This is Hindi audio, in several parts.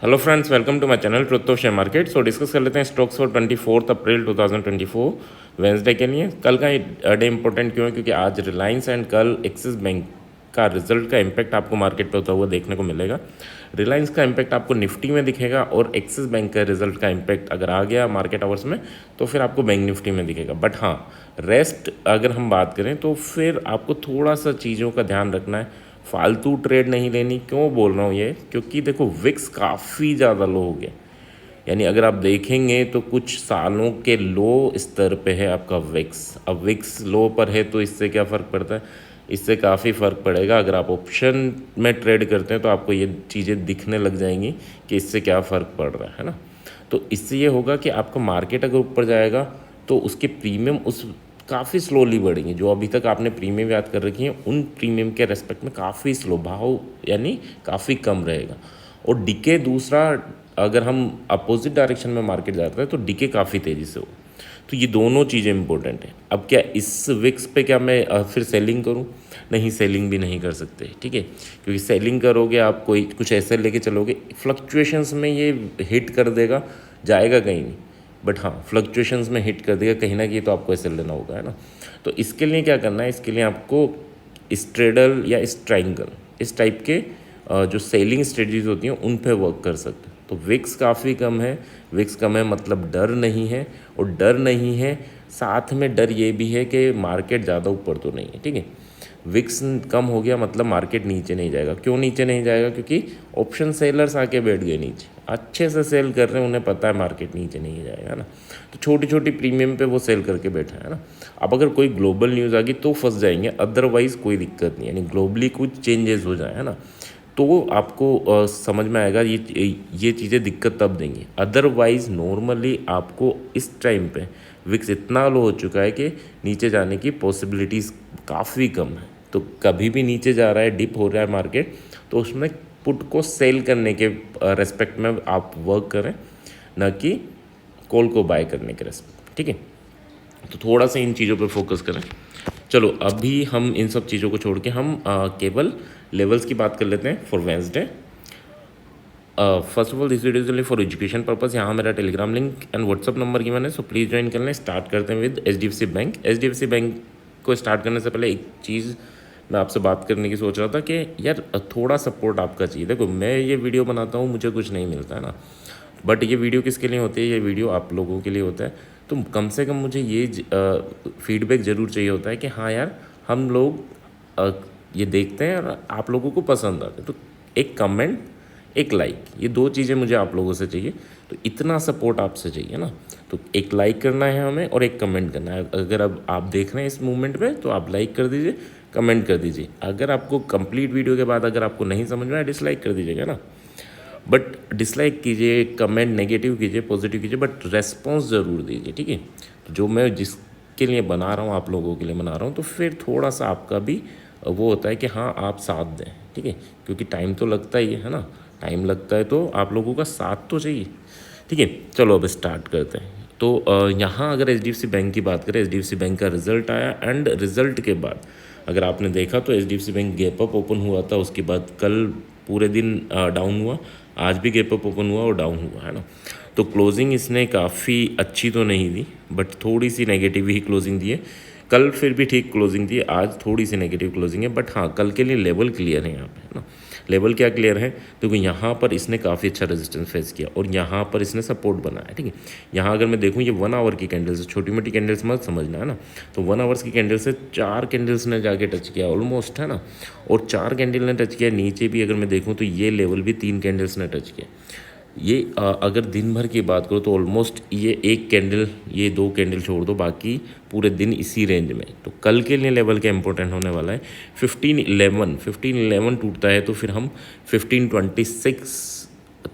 Hello friends, welcome to my channel truth of share market. So discuss कर लेते हैं स्टॉक्स फॉर 24 अप्रैल 2024 वेंसडे के लिए। कल का डे इंपॉर्टेंट क्यों है? क्योंकि आज रिलायंस एंड कल एक्सिस बैंक का रिजल्ट का इम्पैक्ट आपको मार्केट पे होता हुआ देखने को मिलेगा। रिलायंस का इम्पैक्ट आपको निफ्टी में दिखेगा और एक्सिस बैंक का रिजल्ट का इम्पैक्ट अगर आ गया मार्केट आवर्स में तो फिर आपको बैंक निफ्टी में दिखेगा। बट हाँ, रेस्ट अगर हम बात करें तो फिर आपको थोड़ा सा चीज़ों का ध्यान रखना है। फालतू ट्रेड नहीं लेनी। क्यों बोल रहा हूँ ये? क्योंकि देखो विक्स काफ़ी ज़्यादा लो हो गया। यानी अगर आप देखेंगे तो कुछ सालों के लो स्तर पे है आपका विक्स। अब विक्स लो पर है तो इससे क्या फ़र्क पड़ता है? इससे काफ़ी फ़र्क पड़ेगा। अगर आप ऑप्शन में ट्रेड करते हैं तो आपको ये चीज़ें दिखने लग जाएंगी कि इससे क्या फ़र्क पड़ रहा है ना। तो इससे ये होगा कि आपका मार्केट अगर ऊपर जाएगा तो उसके प्रीमियम उस काफ़ी स्लोली बढ़ेंगे। जो अभी तक आपने प्रीमियम याद कर रखी हैं उन प्रीमियम के रेस्पेक्ट में काफ़ी स्लो भाव यानी काफ़ी कम रहेगा। और डिके दूसरा, अगर हम अपोजिट डायरेक्शन में मार्केट जाता है तो डिके काफ़ी तेज़ी से हो। तो ये दोनों चीज़ें इंपॉर्टेंट हैं। अब क्या इस विक्स पे क्या मैं फिर सेलिंग करूं? नहीं, सेलिंग भी नहीं कर सकते, ठीक है। क्योंकि सेलिंग करोगे आप कोई कुछ ऐसे लेके चलोगे, फ्लक्चुएशंस में ये हिट कर देगा, जाएगा कहीं नहीं। बट हाँ, फ्लक्चुएशंस में हिट कर देगा कहीं ना कहीं, तो आपको ऐसे लेना होगा, है ना। तो इसके लिए क्या करना है? इसके लिए आपको स्ट्रेडल या स्ट्राइंगल इस टाइप के जो सेलिंग स्ट्रेटजीज होती हैं उन पे वर्क कर सकते हैं। तो विक्स काफ़ी कम है। विक्स कम है मतलब डर नहीं है, और डर नहीं है साथ में डर ये भी है कि मार्केट ज़्यादा ऊपर तो नहीं है, ठीक है। विक्स कम हो गया मतलब मार्केट नीचे नहीं जाएगा। क्यों नीचे नहीं जाएगा? क्योंकि ऑप्शन सेलर्स आके बैठ गए नीचे, अच्छे से सेल कर रहे हैं, उन्हें पता है मार्केट नीचे नहीं जाएगा ना। तो छोटी छोटी प्रीमियम पे वो सेल करके बैठा है ना। अब अगर कोई ग्लोबल न्यूज़ आ गई तो फंस जाएंगे, अदरवाइज़ कोई दिक्कत नहीं। यानी ग्लोबली कुछ चेंजेस हो जाए, है ना, तो आपको समझ में आएगा। ये चीज़ें दिक्कत तब देंगी। अदरवाइज़ नॉर्मली आपको इस टाइम पे विक्स इतना लो हो चुका है कि नीचे जाने की पॉसिबिलिटीज़ काफ़ी कम है। तो कभी भी नीचे जा रहा है, डिप हो रहा है मार्केट, तो उसमें पुट को सेल करने के रेस्पेक्ट में आप वर्क करें, न कि कॉल को बाय करने के रेस्पेक्ट, ठीक है। तो थोड़ा सा इन चीज़ों पे फोकस करें। चलो अभी हम इन सब चीज़ों को छोड़ के हम केवल लेवल्स की बात कर लेते हैं for Wednesday. First of all this video is only for education purpose. यहाँ मेरा Telegram link and WhatsApp number given है, सो प्लीज़ ज्वाइन कर लें। स्टार्ट करते हैं with HDFC bank. HDFC bank को स्टार्ट करने से पहले एक चीज़ मैं आपसे बात करने की सोच रहा था कि यार थोड़ा सपोर्ट आपका चाहिए। देखो मैं ये वीडियो बनाता हूँ, मुझे कुछ नहीं मिलता है ना, बट ये वीडियो किसके लिए होती है? ये वीडियो आप लोगों के लिए होता है। तो कम से कम मुझे ये फीडबैक ज़रूर चाहिए होता है कि हाँ यार, हम लोग अ, ये देखते हैं और आप लोगों को पसंद आते हैं। तो एक कमेंट, एक लाइक, ये दो चीज़ें मुझे आप लोगों से चाहिए। तो इतना सपोर्ट आपसे चाहिए ना। तो एक लाइक करना है हमें और एक कमेंट करना है। अगर अब आप देख रहे हैं इस मूवमेंट में तो आप लाइक कर दीजिए, कमेंट कर दीजिए। अगर आपको कंप्लीट वीडियो के बाद अगर आपको नहीं समझ में आया, डिसलाइक कर दीजिएगा ना। बट डिसलाइक कीजिए, कमेंट नेगेटिव कीजिए, पॉजिटिव कीजिए, बट रेस्पॉन्स ज़रूर दीजिए, ठीक है। तो जो मैं जिसके लिए बना रहा हूँ, आप लोगों के लिए बना रहा हूँ, तो फिर थोड़ा सा आपका भी वो होता है कि हाँ आप साथ दें, ठीक है। क्योंकि टाइम तो लगता ही है ना। टाइम लगता है तो आप लोगों का साथ तो चाहिए, ठीक है। चलो अब स्टार्ट करते हैं। तो यहाँ अगर एचडीएफसी बैंक की बात करें, एचडीएफसी बैंक का रिजल्ट आया एंड रिजल्ट के बाद अगर आपने देखा तो HDFC bank gap up open हुआ था। उसके बाद कल पूरे दिन डाउन हुआ, आज भी गैप अप ओपन हुआ और डाउन हुआ, है ना। तो क्लोजिंग इसने काफ़ी अच्छी तो नहीं दी, बट थोड़ी सी नेगेटिव ही क्लोजिंग दी है। कल फिर भी ठीक क्लोजिंग दी, आज थोड़ी सी नेगेटिव क्लोजिंग है। बट हाँ, कल के लिए लेवल क्लियर है यहाँ पे, है ना। लेवल क्या क्लियर है? क्योंकि यहाँ पर इसने काफ़ी अच्छा रेजिस्टेंस फेस किया और यहाँ पर इसने सपोर्ट बनाया, ठीक है। यहाँ अगर मैं देखूँ, ये 1 आवर की कैंडल्स, छोटी मोटी कैंडल्स मत समझना, है ना। तो 1 आवर्स की कैंडल से 4 कैंडल्स ने जाके टच किया ऑलमोस्ट, है ना। और 4 कैंडल ने टच किया। नीचे भी अगर मैं देखूँ तो ये लेवल भी 3 कैंडल्स ने टच किया। ये अगर दिन भर की बात करो तो ऑलमोस्ट ये एक कैंडल, ये 2 कैंडल छोड़ दो, बाकी पूरे दिन इसी रेंज में। तो कल के लिए लेवल क्या इंपॉर्टेंट होने वाला है? 15-11 टूटता है तो फिर हम 15-26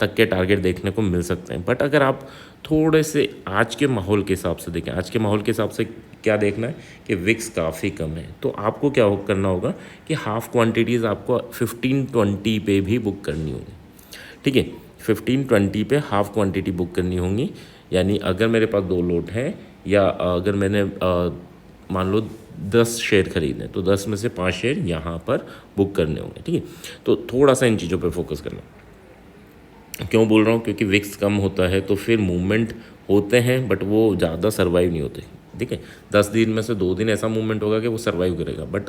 तक के टारगेट देखने को मिल सकते हैं। बट अगर आप थोड़े से आज के माहौल के हिसाब से देखें, आज के माहौल के हिसाब से क्या देखना है कि विक्स काफ़ी कम है। तो आपको क्या करना होगा कि हाफ क्वांटिटीज़ आपको 15-20 पे भी बुक करनी होगी, ठीक है। 15-20 पे हाफ क्वांटिटी बुक करनी होंगी। यानी अगर मेरे पास 2 लोट हैं, या अगर मैंने मान लो 10 शेयर खरीदे तो 10 में से 5 शेयर यहाँ पर बुक करने होंगे, ठीक है। तो थोड़ा सा इन चीज़ों पे फोकस करना। क्यों बोल रहा हूँ, क्योंकि विक्स कम होता है तो फिर मूवमेंट होते हैं बट वो ज़्यादा सर्वाइव नहीं होते। ठीक है, 10 दिन में से 2 दिन ऐसा मूवमेंट होगा कि वो सर्वाइव करेगा, बट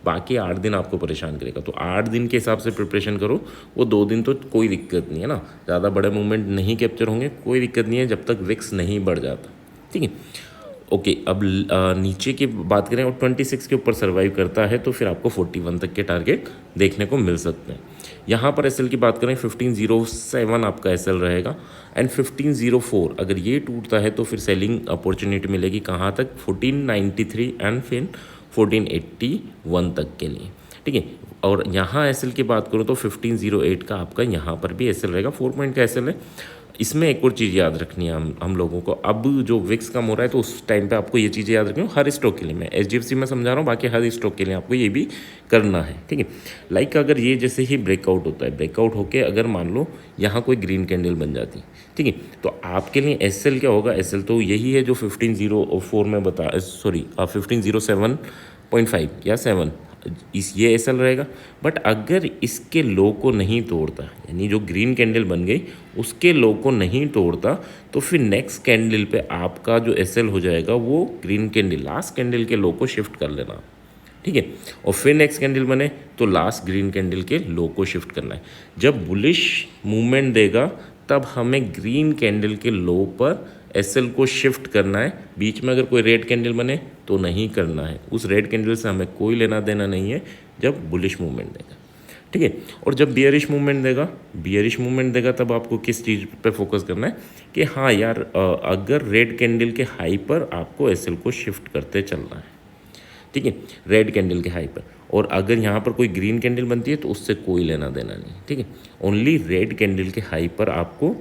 बाकी 8 दिन आपको परेशान करेगा। तो 8 दिन के हिसाब से प्रिपरेशन करो। वो 2 दिन तो कोई दिक्कत नहीं है ना, ज़्यादा बड़े मूवमेंट नहीं कैप्चर होंगे, कोई दिक्कत नहीं है जब तक विक्स नहीं बढ़ जाता। ठीक है, ओके। अब नीचे की बात करें और 26 के ऊपर सर्वाइव करता है तो फिर आपको 41 तक के टारगेट देखने को मिल सकते हैं। यहाँ पर एसएल की बात करें 1507 आपका एसएल रहेगा एंड 1504 अगर ये टूटता है तो फिर सेलिंग अपॉर्चुनिटी मिलेगी कहाँ तक, 1493 एंड फिर 1481 तक के लिए। ठीक है, और यहाँ एसएल की बात करूँ तो 1508 का आपका यहाँ पर भी एसएल रहेगा, 4 पॉइंट का एसएल है। इसमें एक और चीज़ याद रखनी है हम लोगों को, अब जो विक्स कम हो रहा है तो उस टाइम पे आपको ये चीज़ें याद रखनी है हर स्टॉक के लिए। मैं एचडीएफसी में समझा रहा हूँ, बाकी हर स्टॉक के लिए आपको ये भी करना है। ठीक है, लाइक अगर ये जैसे ही ब्रेकआउट होता है, ब्रेकआउट होके अगर मान लो यहाँ कोई ग्रीन कैंडल बन जाती है, ठीक है, तो आपके लिए एसएल क्या होगा, एसएल तो यही है जो 1504 में बता, सॉरी 1507.5 या 7 ये एसएल रहेगा। बट अगर इसके लो को नहीं तोड़ता, यानी जो ग्रीन कैंडल बन गई उसके लो को नहीं तोड़ता, तो फिर नेक्स्ट कैंडल पे आपका जो एसएल हो जाएगा वो ग्रीन कैंडल लास्ट कैंडल के लो को शिफ्ट कर लेना। ठीक है, और फिर नेक्स्ट कैंडल बने तो लास्ट ग्रीन कैंडल के लो को शिफ्ट करना है। जब बुलिश मूवमेंट देगा तब हमें ग्रीन कैंडल के लो पर एसएल को शिफ्ट करना है। बीच में अगर कोई रेड कैंडल बने तो नहीं करना है, उस रेड कैंडल से हमें कोई लेना देना नहीं है जब बुलिश मूवमेंट देगा। ठीक है, और जब बियरिश मूवमेंट देगा तब आपको किस चीज़ पे फोकस करना है कि हाँ यार, अगर रेड कैंडल के हाई पर आपको एसएल को शिफ्ट करते चलना है। ठीक है, रेड कैंडल के हाई पर, और अगर यहाँ पर कोई ग्रीन कैंडल बनती है तो उससे कोई लेना देना नहीं। ठीक है, ओनली रेड कैंडल के हाई पर आपको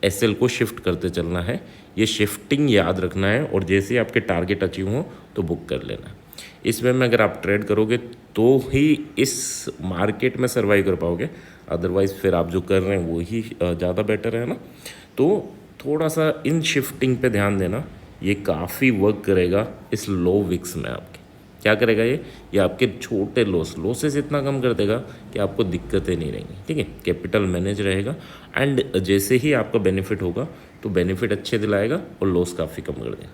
एसएल को शिफ्ट करते चलना है, ये शिफ्टिंग याद रखना है, और जैसे ही आपके टारगेट अचीव हो तो बुक कर लेना है। इस वे में अगर आप ट्रेड करोगे तो ही इस मार्केट में सर्वाइव कर पाओगे, अदरवाइज़ फिर आप जो कर रहे हैं वो ही ज़्यादा बेटर है ना। तो थोड़ा सा इन शिफ्टिंग पे ध्यान देना, ये काफ़ी वर्क करेगा इस लो विक्स में आपके। क्या करेगा ये आपके छोटे लॉसेस इतना कम कर देगा कि आपको दिक्कतें नहीं रहेंगी। ठीक है, कैपिटल मैनेज रहेगा, एंड जैसे ही आपका बेनिफिट होगा तो बेनिफिट अच्छे दिलाएगा और लॉस काफ़ी कम कर देगा।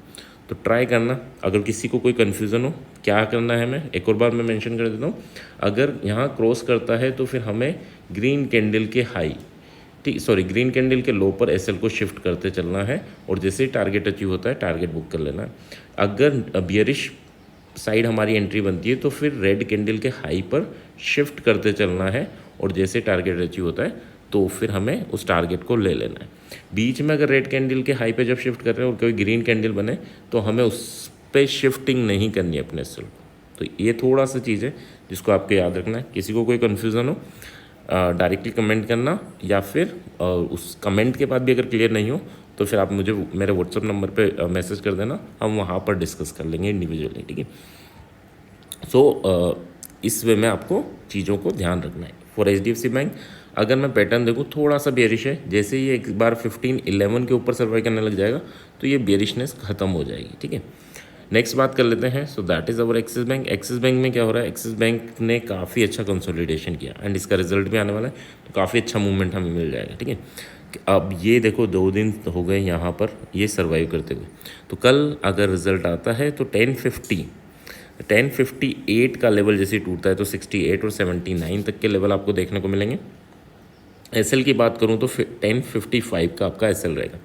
तो ट्राई करना। अगर किसी को कोई कन्फ्यूज़न हो क्या करना है, मैं एक और बार मैं मेंशन कर देता हूँ। अगर यहाँ क्रॉस करता है तो फिर हमें ग्रीन कैंडल के हाई, ठीक सॉरी ग्रीन कैंडल के लो पर एसएल को शिफ्ट करते चलना है, और जैसे ही टारगेट अचीव होता है टारगेट बुक कर लेना है। अगर बियरिश साइड हमारी एंट्री बनती है तो फिर रेड कैंडल के हाई पर शिफ्ट करते चलना है, और जैसे टारगेट अचीव होता है तो फिर हमें उस टारगेट को ले लेना है। बीच में अगर रेड कैंडल के हाई पे जब शिफ्ट कर रहे हैं और कोई ग्रीन कैंडल बने तो हमें उस पर शिफ्टिंग नहीं करनी है अपने एसएल को। तो ये थोड़ा सा चीज़ है जिसको आपको याद रखना है। किसी को कोई कन्फ्यूज़न हो डायरेक्टली कमेंट करना, या फिर उस कमेंट के बाद भी अगर क्लियर नहीं हो तो फिर आप मुझे मेरे व्हाट्सअप नंबर पे मैसेज कर देना, हम वहाँ पर डिस्कस कर लेंगे इंडिविजुअली। ठीक है, सो इस वे में आपको चीज़ों को ध्यान रखना है। फॉर एचडीएफसी बैंक अगर मैं पैटर्न देखूँ थोड़ा सा बेरिश है, जैसे ही एक बार 1511 के ऊपर सर्वाइव करने लग जाएगा तो ये बेरिशनेस ख़त्म हो जाएगी। ठीक है, नेक्स्ट बात कर लेते हैं। सो that is our axis bank. Axis bank में क्या हो रहा है, एक्सिस बैंक ने काफ़ी अच्छा कंसोलिडेशन किया एंड इसका रिजल्ट भी आने वाला है, तो काफ़ी अच्छा मूवमेंट हमें मिल जाएगा। ठीक है, अब ये देखो 2 दिन हो गए यहाँ पर ये सर्वाइव करते हुए, तो कल अगर रिजल्ट आता है तो 1058 का लेवल जैसे टूटता है तो 68 और 79 तक के लेवल आपको देखने को मिलेंगे। एसएल की बात करूँ तो 1055 का आपका एसएल रहेगा।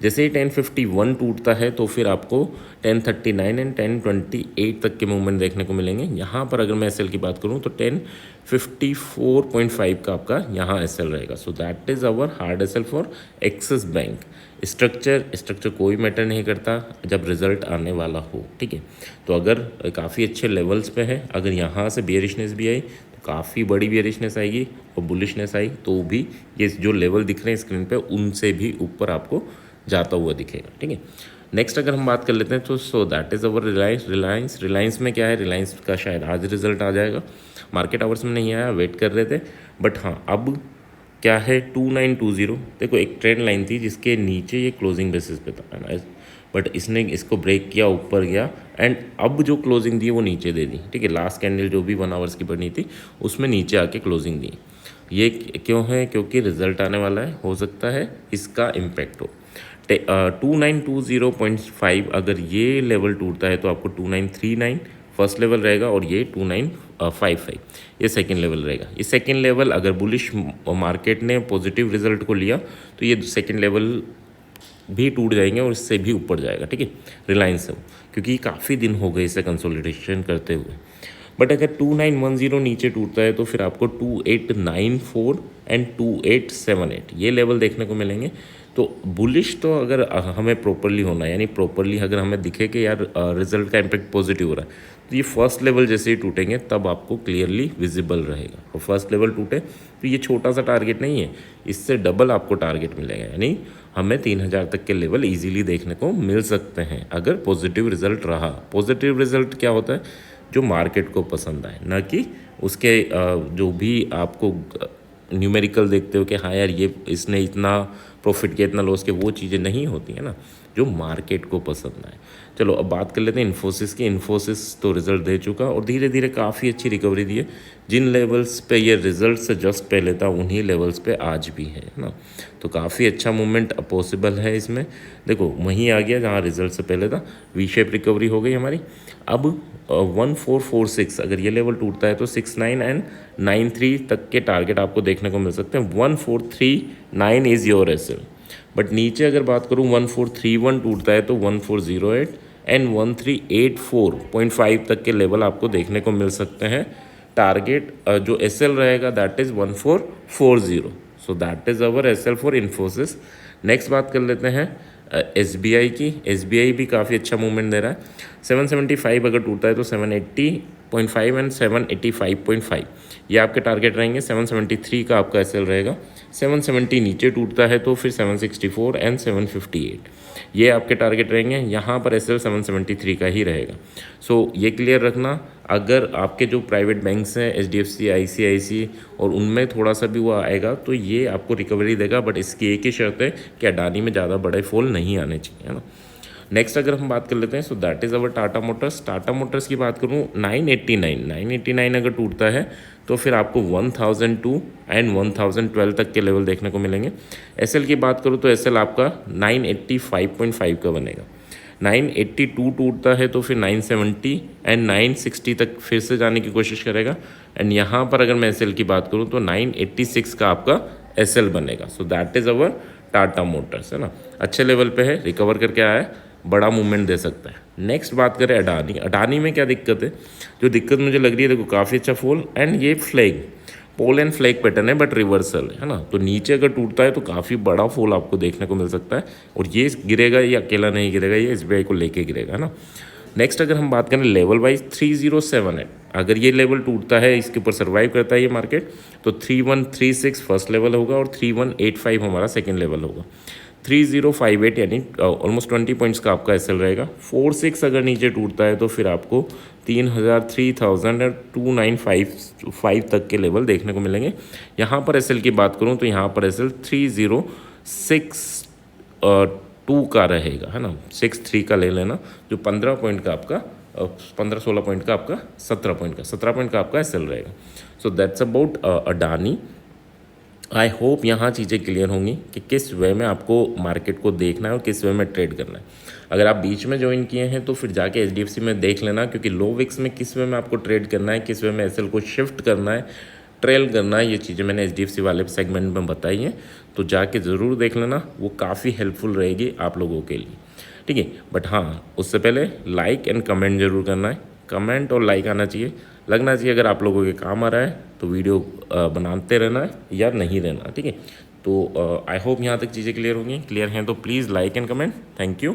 जैसे ही 1051 टूटता है तो फिर आपको 1039 एंड 1028 तक के मूवमेंट देखने को मिलेंगे। यहाँ पर अगर मैं एसएल की बात करूँ तो 1054.5 का आपका यहाँ एसएल रहेगा। So that is our hard SL for Axis bank. Structure कोई मैटर नहीं करता जब रिजल्ट आने वाला हो। ठीक है, तो अगर काफ़ी अच्छे लेवल्स पे है, अगर यहाँ से बियरिशनेस भी आई तो काफ़ी बड़ी बियरिशनेस आएगी, और बुलिशनेस आई तो भी ये जो लेवल दिख रहे हैं स्क्रीन पे उनसे भी ऊपर आपको जाता हुआ दिखेगा। ठीक है, नेक्स्ट अगर हम बात कर लेते हैं तो सो दैट इज़ अवर रिलायंस में क्या है, रिलायंस का शायद आज रिजल्ट आ जाएगा, मार्केट आवर्स में नहीं आया, वेट कर रहे थे, बट हाँ अब क्या है 2920। देखो एक ट्रेंड लाइन थी जिसके नीचे ये क्लोजिंग बेसिस पे था, बट इसने इसको ब्रेक किया, ऊपर गया, एंड अब जो क्लोजिंग दी वो नीचे दे दी। ठीक है, लास्ट कैंडल जो भी 1 आवर्स की बनी थी उसमें नीचे आके क्लोजिंग दी। ये क्यों है? क्योंकि रिजल्ट आने वाला है, हो सकता है इसका इम्पैक्ट हो। 2920.5 अगर ये लेवल टूटता है तो आपको 2939 फर्स्ट लेवल रहेगा और ये 2955 ये सेकंड लेवल रहेगा। ये सेकंड लेवल अगर बुलिश मार्केट ने पॉजिटिव रिजल्ट को लिया तो ये सेकंड लेवल भी टूट जाएंगे और इससे भी ऊपर जाएगा, ठीक है, रिलायंस से, क्योंकि काफ़ी दिन हो गए इसे कंसोलिडेशन करते हुए। बट अगर 2910 नीचे टूटता है तो फिर आपको 2894 एंड 2878 ये लेवल देखने को मिलेंगे। तो बुलिश तो अगर हमें प्रॉपरली होना है, यानी प्रॉपरली अगर हमें दिखे कि यार रिजल्ट का इम्पैक्ट पॉजिटिव हो रहा है, तो ये फर्स्ट लेवल जैसे ही टूटेंगे तब आपको क्लियरली विजिबल रहेगा। और फर्स्ट लेवल टूटे तो ये छोटा सा टारगेट नहीं है, इससे डबल आपको टारगेट मिलेगा, यानी हमें 3000 तक के लेवल इजीली देखने को मिल सकते हैं अगर पॉजिटिव रिजल्ट रहा। पॉजिटिव रिजल्ट क्या होता है? जो मार्केट को पसंद आए, ना कि उसके जो भी आपको न्यूमेरिकल देखते हो कि हाँ यार ये इसने इतना प्रॉफिट किया, इतना लॉस किया, वो चीज़ें नहीं होती हैं ना, जो मार्केट को पसंद आए। चलो अब बात कर लेते हैं इन्फोसिस की। इन्फोसिस तो रिजल्ट दे चुका और धीरे धीरे काफ़ी अच्छी रिकवरी दी है। जिन लेवल्स पे ये रिजल्ट से जस्ट पहले था उन्हीं लेवल्स पे आज भी है ना, तो काफ़ी अच्छा मूवमेंट पॉसिबल है इसमें। देखो वहीं आ गया जहाँ रिजल्ट से पहले था, वी शेप रिकवरी हो गई हमारी। अब 1446 अगर ये लेवल टूटता है तो 69 एंड 93 तक के टारगेट आपको देखने को मिल सकते हैं। 1439 इज़ योर एसएल। बट नीचे अगर बात करूँ 1431 टूटता है तो 1408 एंड 1384.5 तक के लेवल आपको देखने को मिल सकते हैं। टारगेट जो एसएल रहेगा that is 1440। So that is our SL for Infosys. Next बात कर लेते हैं एसबीआई की। एसबीआई भी काफ़ी अच्छा मूवमेंट दे रहा है। 775 अगर टूटता है तो 780.5 एंड 785.5 ये आपके टारगेट रहेंगे। 773 का आपका एसएल रहेगा। 770 नीचे टूटता है तो फिर 764 एंड 758 ये आपके टारगेट रहेंगे। यहाँ पर एसएल 773 का ही रहेगा। सो ये क्लियर रखना, अगर आपके जो प्राइवेट बैंक्स हैं एचडीएफसी, आईसीआईसी और उनमें थोड़ा सा भी वो आएगा तो ये आपको रिकवरी देगा, बट इसकी एक ही शर्त है कि अडानी में ज़्यादा बड़े फॉल नहीं आने चाहिए, है ना। नेक्स्ट अगर हम बात कर लेते हैं सो that is our Tata Motors. Tata Motors की बात करूँ 989 अगर टूटता है तो फिर आपको 1002 एंड 1012 तक के लेवल देखने को मिलेंगे। एसएल की बात करूँ तो एसएल आपका 985.5 का बनेगा। 982 टूटता है तो फिर 970 एंड 960 तक फिर से जाने की कोशिश करेगा। एंड यहाँ पर अगर मैं एसएल की बात करूँ तो 986 का आपका एसएल बनेगा। सो that is our Tata Motors, है ना। अच्छे लेवल पे है, रिकवर करके आया है, बड़ा मूवमेंट दे सकता है। नेक्स्ट बात करें अडानी। अडानी में क्या दिक्कत है? जो दिक्कत मुझे लग रही है, देखो काफ़ी अच्छा फॉल एंड ये flag pole and flag pattern है बट रिवर्सल है ना, तो नीचे अगर टूटता है तो काफ़ी बड़ा फॉल आपको देखने को मिल सकता है। और ये गिरेगा, ये अकेला नहीं गिरेगा, ये एसबीआई को लेके गिरेगा, है ना। नेक्स्ट अगर हम बात करें लेवल वाइज 3078 अगर ये लेवल टूटता है, इसके ऊपर सर्वाइव करता है ये मार्केट, तो 3136 फर्स्ट लेवल होगा और 3185 हमारा सेकेंड लेवल होगा। 3058 यानी ऑलमोस्ट 20 पॉइंट्स का आपका एसएल रहेगा। 46 अगर नीचे टूटता है तो फिर आपको 3000 तक के लेवल देखने को मिलेंगे। यहाँ पर एसएल की बात करूँ तो यहाँ पर एसएल 3062 का रहेगा, है ना। 63 का ले लेना, जो 15 पॉइंट का आपका 15-16 पॉइंट का आपका 17 पॉइंट का आपका एसएल रहेगा। So that's about Adani. I hope यहाँ चीज़ें क्लियर होंगी कि किस वे में आपको मार्केट को देखना है और किस वे में ट्रेड करना है। अगर आप बीच में ज्वाइन किए हैं तो फिर जाके एचडीएफसी में देख लेना, क्योंकि लो विक्स में किस वे में आपको ट्रेड करना है, किस वे में एसएल को शिफ्ट करना है, ट्रेल करना है, ये चीज़ें मैंने एचडीएफसी वाले सेगमेंट में बताई हैं, तो जाके ज़रूर देख लेना, वो काफ़ी हेल्पफुल रहेगी आप लोगों के लिए, ठीक है। बट हाँ, उससे पहले लाइक एंड कमेंट जरूर करना है। कमेंट और लाइक आना चाहिए, लगना चाहिए अगर आप लोगों के काम आ रहा है तो वीडियो बनाते रहना है या नहीं रहना, ठीक है। तो आई होप यहाँ तक चीज़ें क्लियर होंगी। क्लियर हैं तो please like and comment. Thank you.